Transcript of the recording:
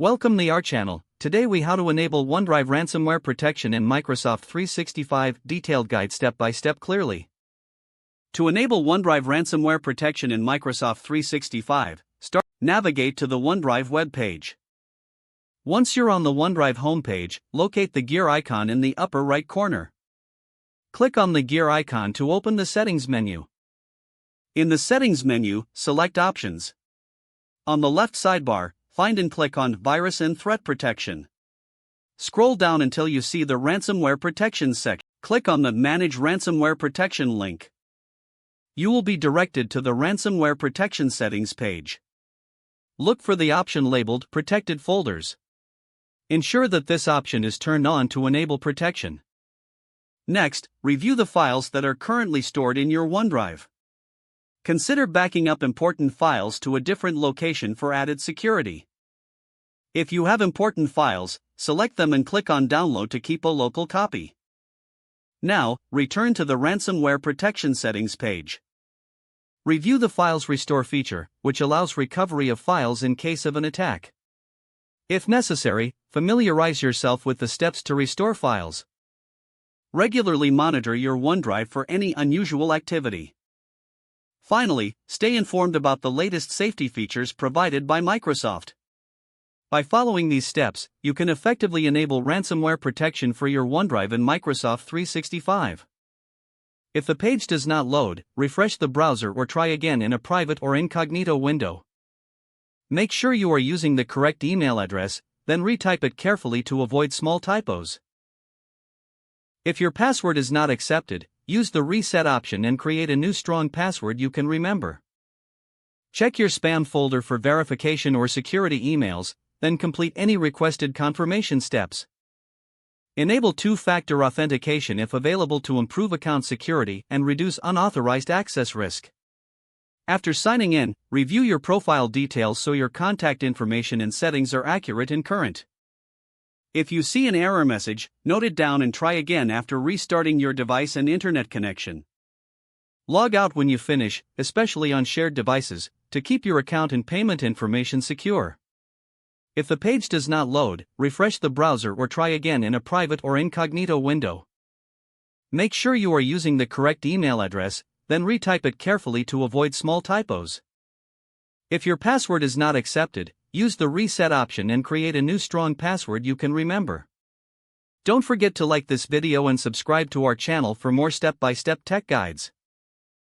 Welcome to our channel. Today we how to enable OneDrive ransomware protection in Microsoft 365, detailed guide step by step clearly. To enable OneDrive ransomware protection in Microsoft 365, navigate to the OneDrive web page. Once you're on the OneDrive homepage, locate the gear icon in the upper right corner. Click on the gear icon to open the settings menu. In the settings menu, select Options. On the left sidebar, find and click on Virus and Threat Protection. Scroll down until you see the Ransomware Protection section. Click on the Manage Ransomware Protection link. You will be directed to the Ransomware Protection Settings page. Look for the option labeled Protected Folders. Ensure that this option is turned on to enable protection. Next, review the files that are currently stored in your OneDrive. Consider backing up important files to a different location for added security. If you have important files, select them and click on Download to keep a local copy. Now, return to the Ransomware Protection Settings page. Review the Files Restore feature, which allows recovery of files in case of an attack. If necessary, familiarize yourself with the steps to restore files. Regularly monitor your OneDrive for any unusual activity. Finally, stay informed about the latest safety features provided by Microsoft. By following these steps, you can effectively enable ransomware protection for your OneDrive in Microsoft 365. If the page does not load, refresh the browser or try again in a private or incognito window. Make sure you are using the correct email address, then retype it carefully to avoid small typos. If your password is not accepted, use the reset option and create a new strong password you can remember. Check your spam folder for verification or security emails, then complete any requested confirmation steps. Enable two-factor authentication if available to improve account security and reduce unauthorized access risk. After signing in, review your profile details so your contact information and settings are accurate and current. If you see an error message, note it down and try again after restarting your device and internet connection. Log out when you finish, especially on shared devices, to keep your account and payment information secure. If the page does not load, refresh the browser or try again in a private or incognito window. Make sure you are using the correct email address, then retype it carefully to avoid small typos. If your password is not accepted, use the reset option and create a new strong password you can remember. Don't forget to like this video and subscribe to our channel for more step-by-step tech guides.